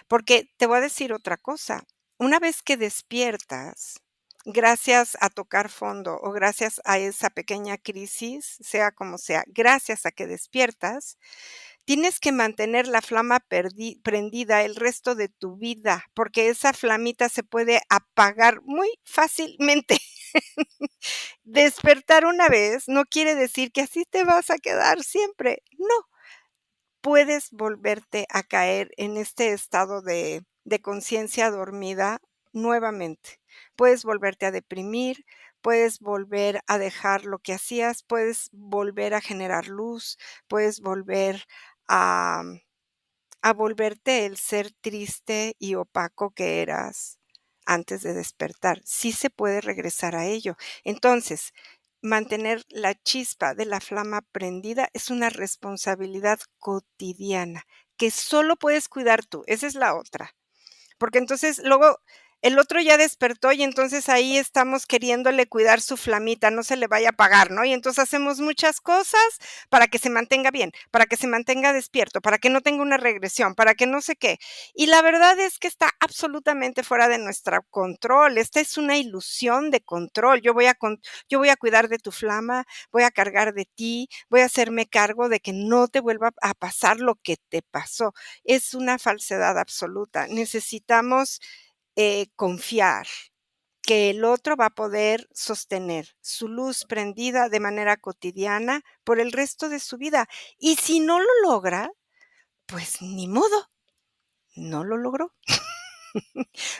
Porque te voy a decir otra cosa, una vez que despiertas, gracias a tocar fondo o gracias a esa pequeña crisis, sea como sea, gracias a que despiertas, tienes que mantener la flama prendida el resto de tu vida, porque esa flamita se puede apagar muy fácilmente. Despertar una vez no quiere decir que así te vas a quedar siempre. No, puedes volverte a caer en este estado de conciencia dormida nuevamente. Puedes volverte a deprimir, puedes volver a dejar lo que hacías, puedes volver a generar luz, puedes volver a volverte el ser triste y opaco que eras antes de despertar. Sí se puede regresar a ello. Entonces, mantener la chispa de la flama prendida es una responsabilidad cotidiana que solo puedes cuidar tú. Esa es la otra. Porque entonces luego el otro ya despertó y entonces ahí estamos queriéndole cuidar su flamita, no se le vaya a apagar, ¿no? Y entonces hacemos muchas cosas para que se mantenga bien, para que se mantenga despierto, para que no tenga una regresión, para que no sé qué. Y la verdad es que está absolutamente fuera de nuestro control. Esta es una ilusión de control. Yo voy a cuidar de tu flama, voy a cargar de ti, voy a hacerme cargo de que no te vuelva a pasar lo que te pasó. Es una falsedad absoluta. Necesitamos confiar que el otro va a poder sostener su luz prendida de manera cotidiana por el resto de su vida. Y si no lo logra, pues ni modo, no lo logró.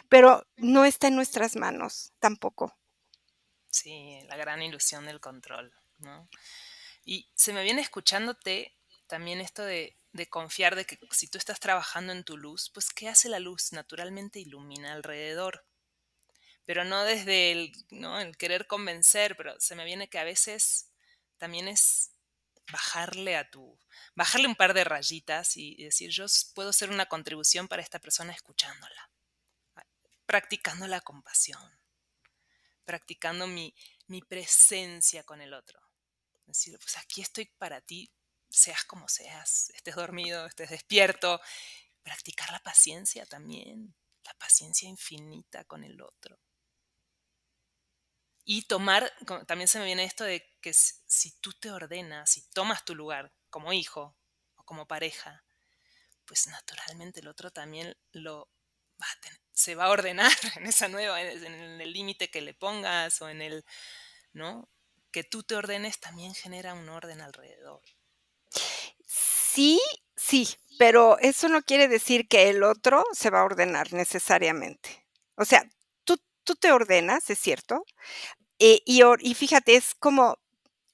Pero no está en nuestras manos tampoco. Sí, la gran ilusión del control, ¿no? Y se me viene escuchándote también esto de confiar de que si tú estás trabajando en tu luz, pues ¿qué hace la luz? Naturalmente ilumina alrededor, pero no desde el, ¿no? el querer convencer, pero se me viene que a veces también es bajarle a tu, bajarle un par de rayitas y decir, puedo ser una contribución para esta persona escuchándola, practicando la compasión, practicando mi presencia con el otro. Decir, pues aquí estoy para ti, seas como seas, estés dormido, estés despierto. Practicar la paciencia también, la paciencia infinita con el otro. Y tomar, también se me viene esto de que si tú te ordenas, si tomas tu lugar como hijo o como pareja, pues naturalmente el otro también se va a ordenar en esa nueva, en el límite que le pongas o en el, ¿no? Que tú te ordenes también genera un orden alrededor. Sí, sí, pero eso no quiere decir que el otro se va a ordenar necesariamente. O sea, tú te ordenas, es cierto, y fíjate, es como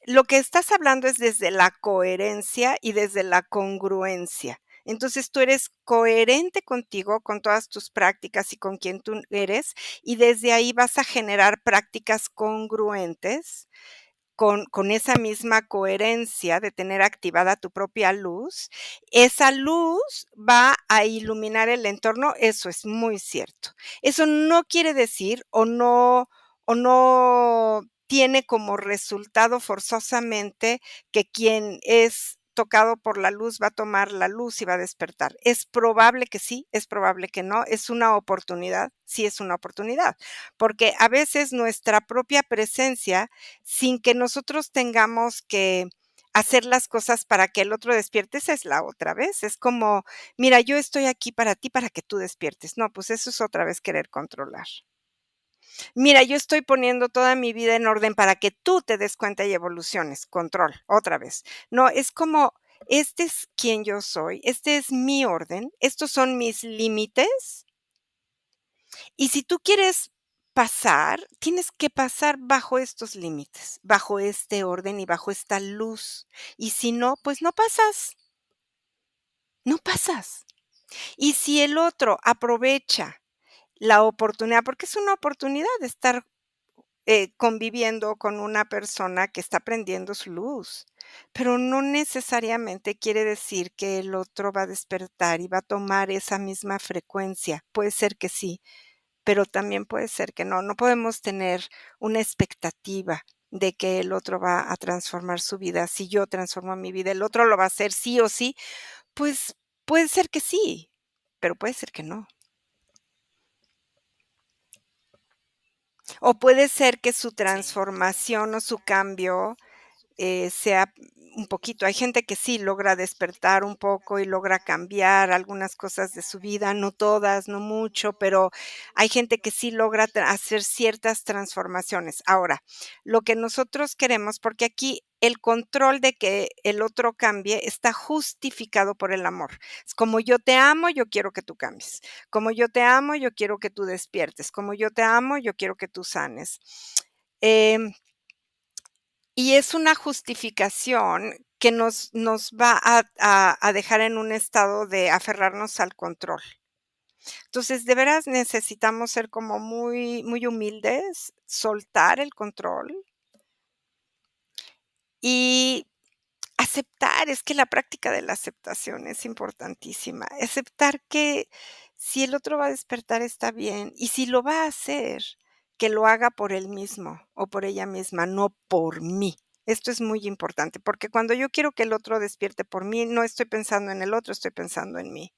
lo que estás hablando es desde la coherencia y desde la congruencia. Entonces, tú eres coherente contigo, con todas tus prácticas y con quien tú eres, y desde ahí vas a generar prácticas congruentes con esa misma coherencia de tener activada tu propia luz. Esa luz va a iluminar el entorno, eso es muy cierto. Eso no quiere decir o no tiene como resultado forzosamente que quien es tocado por la luz va a tomar la luz y va a despertar. Es probable que sí, es probable que no, es una oportunidad, sí es una oportunidad, porque a veces nuestra propia presencia, sin que nosotros tengamos que hacer las cosas para que el otro despierte, esa es la otra vez. Es como, mira, yo estoy aquí para ti, para que tú despiertes. No, pues eso es otra vez querer controlar. Mira, yo estoy poniendo toda mi vida en orden para que tú te des cuenta y evoluciones. Control, otra vez. No, es como, este es quien yo soy, este es mi orden, estos son mis límites y si tú quieres pasar, tienes que pasar bajo estos límites, bajo este orden y bajo esta luz. Y si no, pues no pasas, no pasas. Y si el otro aprovecha la oportunidad, porque es una oportunidad de estar conviviendo con una persona que está prendiendo su luz, pero no necesariamente quiere decir que el otro va a despertar y va a tomar esa misma frecuencia. Puede ser que sí, pero también puede ser que no. No podemos tener una expectativa de que el otro va a transformar su vida. Si yo transformo mi vida, el otro lo va a hacer sí o sí, pues puede ser que sí, pero puede ser que no. O puede ser que su Sí, transformación o su cambio sea un poquito. Hay gente que sí logra despertar un poco y logra cambiar algunas cosas de su vida, no todas, no mucho, pero hay gente que sí logra hacer ciertas transformaciones. Ahora, lo que nosotros queremos, porque aquí el control de que el otro cambie está justificado por el amor. Es como yo te amo, yo quiero que tú cambies. Como yo te amo, yo quiero que tú despiertes. Como yo te amo, yo quiero que tú sanes. Em, y es una justificación que nos va a dejar en un estado de aferrarnos al control. Entonces, de veras necesitamos ser como muy muy humildes, soltar el control y aceptar. Es que la práctica de la aceptación es importantísima. Aceptar que si el otro va a despertar está bien, y si lo va a hacer, que lo haga por él mismo o por ella misma, no por mí. Esto es muy importante, porque cuando yo quiero que el otro despierte por mí, no estoy pensando en el otro, estoy pensando en mí.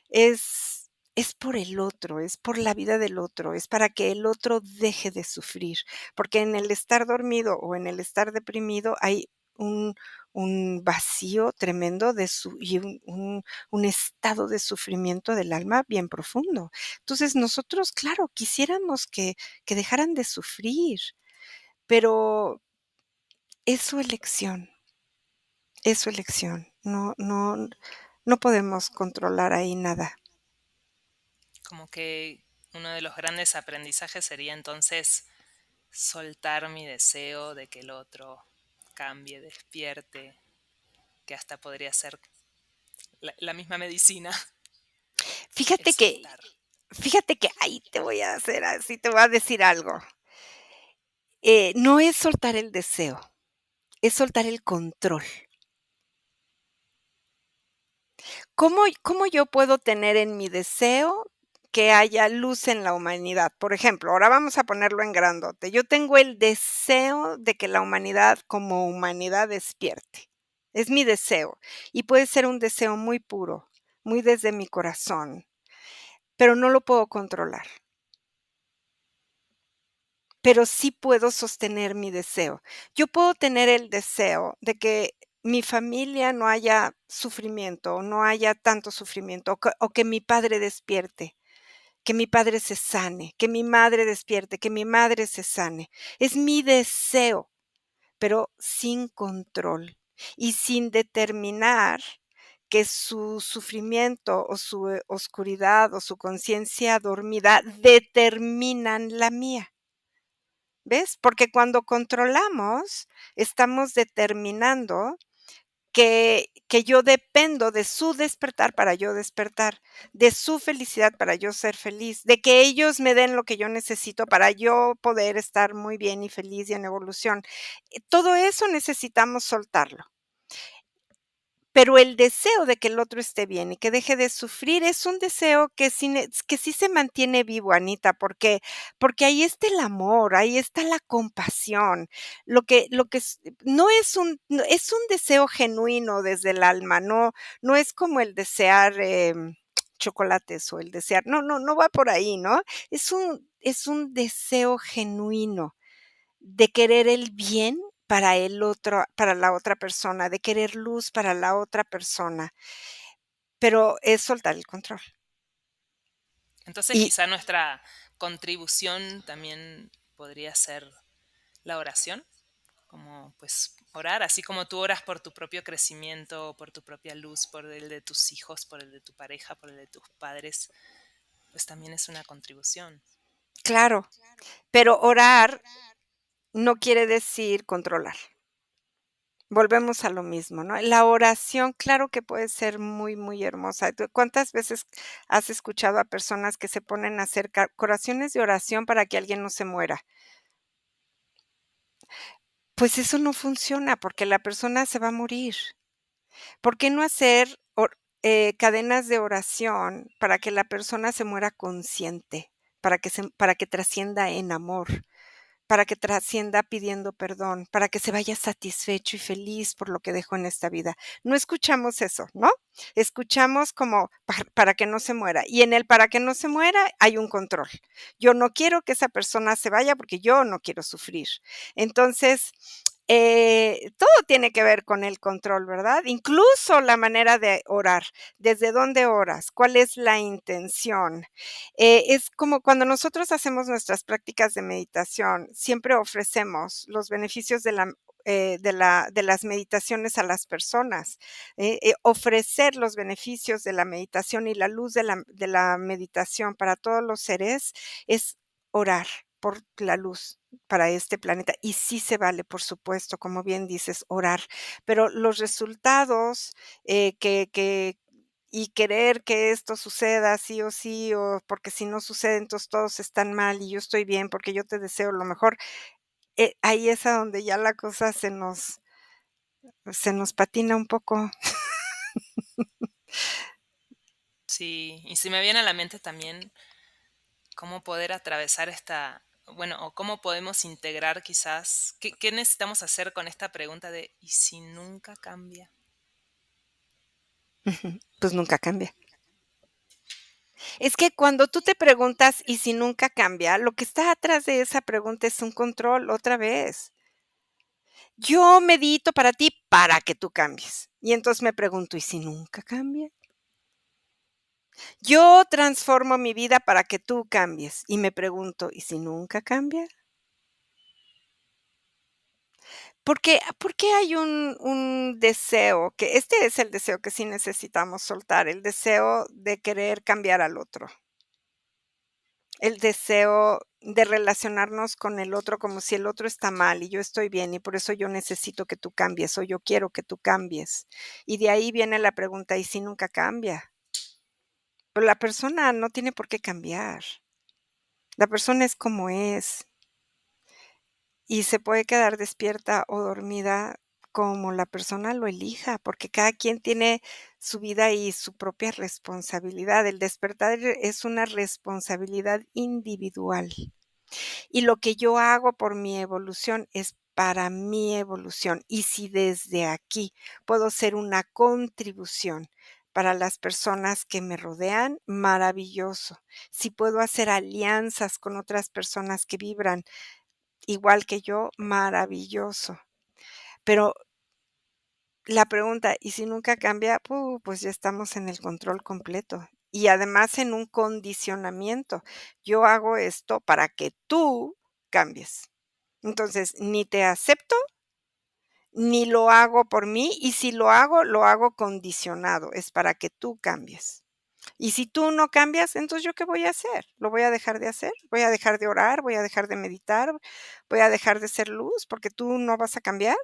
Es por el otro, es por la vida del otro, es para que el otro deje de sufrir, porque en el estar dormido o en el estar deprimido hay un un vacío tremendo de su y un estado de sufrimiento del alma bien profundo. Entonces, nosotros, claro, quisiéramos que dejaran de sufrir, pero es su elección, es su elección. No podemos controlar ahí nada. Como que uno de los grandes aprendizajes sería entonces soltar mi deseo de que el otro cambie, despierte, que hasta podría ser la misma medicina, Fíjate es que soltar. fíjate que ahí te voy a hacer así, te voy a decir algo. No es soltar el deseo, es soltar el control. ¿Cómo yo puedo tener en mi deseo que haya luz en la humanidad? Por ejemplo, ahora vamos a ponerlo en grandote. Yo tengo el deseo de que la humanidad como humanidad despierte. Es mi deseo, y puede ser un deseo muy puro, muy desde mi corazón, pero no lo puedo controlar. Pero sí puedo sostener mi deseo. Yo puedo tener el deseo de que mi familia no haya sufrimiento, o no haya tanto sufrimiento, o que mi padre despierte, que mi padre se sane, que mi madre despierte, que mi madre se sane. Es mi deseo, pero sin control y sin determinar que su sufrimiento, o su, oscuridad, o su conciencia dormida determinan la mía. ¿Ves? Porque cuando controlamos, estamos determinando que yo dependo de su despertar para yo despertar, de su felicidad para yo ser feliz, de que ellos me den lo que yo necesito para yo poder estar muy bien y feliz y en evolución. Todo eso necesitamos soltarlo. Pero el deseo de que el otro esté bien y que deje de sufrir es un deseo que sí se mantiene vivo, Anita, porque ahí está el amor, ahí está la compasión. Lo que no es es un deseo genuino desde el alma, no es como el desear, chocolates o el desear no va por ahí, ¿no? Es un deseo genuino de querer el bien para el otro, para la otra persona, de querer luz para la otra persona, pero es soltar el control. Entonces Y quizá nuestra contribución también podría ser la oración, como pues orar, así como tú oras por tu propio crecimiento, por tu propia luz, por el de tus hijos, por el de tu pareja, por el de tus padres, pues también es una contribución. claro, pero orar no quiere decir controlar. Volvemos a lo mismo, ¿no? La oración, claro que puede ser muy, muy hermosa. ¿Cuántas veces has escuchado a personas que se ponen a hacer oraciones de oración para que alguien no se muera? Pues eso no funciona porque la persona se va a morir. ¿Por qué no hacer cadenas de oración para que la persona se muera consciente, para que trascienda en amor, para que trascienda pidiendo perdón, para que se vaya satisfecho y feliz por lo que dejó en esta vida? No escuchamos eso, ¿no? Escuchamos como para que no se muera, y en el para que no se muera hay un control. Yo no quiero que esa persona se vaya porque yo no quiero sufrir. Entonces, todo tiene que ver con el control, ¿verdad? Incluso la manera de orar. ¿Desde dónde oras? ¿Cuál es la intención? Es como cuando nosotros hacemos nuestras prácticas de meditación, siempre ofrecemos los beneficios de las meditaciones a las personas. Ofrecer los beneficios de la meditación y la luz de la meditación para todos los seres es orar por la luz para este planeta. Y sí se vale, por supuesto, como bien dices, orar, pero los resultados, y querer que esto suceda sí o sí, o porque si no sucede, entonces todos están mal y yo estoy bien porque yo te deseo lo mejor, ahí es a donde ya la cosa se nos patina un poco. Sí, y se me viene a la mente también cómo poder atravesar esta, bueno, o cómo podemos integrar quizás, qué necesitamos hacer con esta pregunta de ¿y si nunca cambia? Ujú, pues nunca cambia. Es que cuando tú te preguntas: "¿Y si nunca cambia?", lo que está atrás de esa pregunta es un control, otra vez. Yo medito para ti, para que tú cambies. Y entonces me pregunto: "¿Y si nunca cambia?". Yo transformo mi vida para que tú cambies. Y me pregunto: "¿Y si nunca cambia?". Porque hay un deseo, que este es el deseo que sí necesitamos soltar, el deseo de querer cambiar al otro. El deseo de relacionarnos con el otro como si el otro está mal y yo estoy bien y por eso yo necesito que tú cambies o yo quiero que tú cambies. Y de ahí viene la pregunta, ¿y si nunca cambia? Pero la persona no tiene por qué cambiar. La persona es como es y se puede quedar despierta o dormida como la persona lo elija, porque cada quien tiene su vida y su propia responsabilidad. El despertar es una responsabilidad individual. Y lo que yo hago por mi evolución es para mi evolución. Y si desde aquí puedo ser una contribución para las personas que me rodean, maravilloso. Si puedo hacer alianzas con otras personas que vibran igual que yo, maravilloso. Pero la pregunta, ¿y si nunca cambia? Pues ya estamos en el control completo. Y además en un condicionamiento. Yo hago esto para que tú cambies. Entonces, ni te acepto, ni lo hago por mí, y si lo hago condicionado, es para que tú cambies. Y si tú no cambias, entonces, ¿yo qué voy a hacer? ¿Lo voy a dejar de hacer? ¿Voy a dejar de orar? ¿Voy a dejar de meditar? ¿Voy a dejar de ser luz porque tú no vas a cambiar?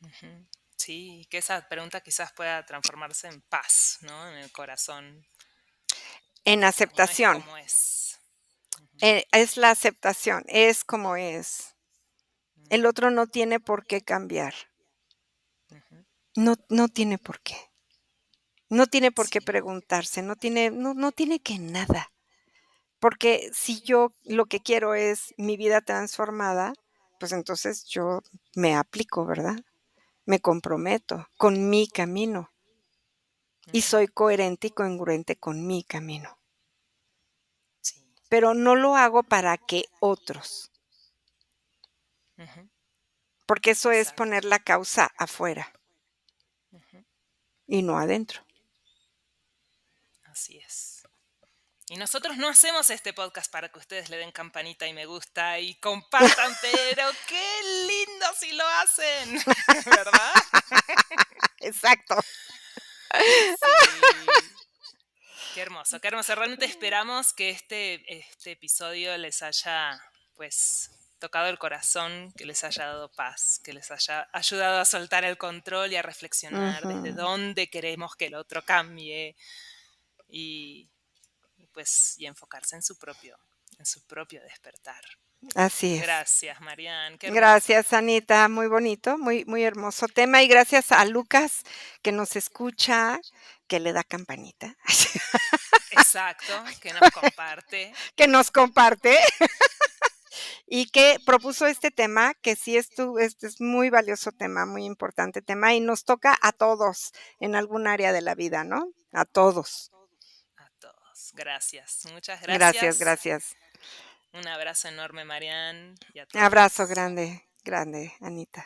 Ujú. Sí, que esa pregunta quizás pueda transformarse en paz, ¿no? En el corazón. En Uno es aceptación, como es. Ujú, es la aceptación, es como es. El mm, otro no tiene por qué cambiar, ujú. no tiene por qué. No tiene por qué Sí. preguntarse, no tiene que nada. Porque si yo lo que quiero es mi vida transformada, pues entonces yo me aplico, ¿verdad? Me comprometo con mi camino y Ujú, soy coherente y congruente con mi camino. sí. Pero no lo hago para que otros, Ujú, porque eso es exacto. poner la causa afuera Ujú, y no adentro. así es. Y nosotros no hacemos este podcast para que ustedes le den campanita y me gusta y compartan, pero qué lindo si lo hacen, ¿verdad? Exacto. Sí. Qué hermoso, qué hermoso. Realmente esperamos que este episodio les haya, pues, tocado el corazón, que les haya dado paz, que les haya ayudado a soltar el control y a reflexionar desde Ujú. dónde queremos que el otro cambie y, pues, y enfocarse en su propio despertar. Así es. Gracias, Marianne, qué hermoso. Gracias, Anita. Muy bonito, muy hermoso tema. Y gracias a Lucas, que nos escucha, que le da campanita, Exacto, que nos comparte. que nos comparte y que propuso este tema, que sí este es muy valioso tema, muy importante tema, y nos toca a todos en algún área de la vida, ¿no? A todos. A todos. Gracias, muchas Gracias, gracias. gracias. Un abrazo enorme, Marian, y a todos. Abrazo grande, grande, Anita.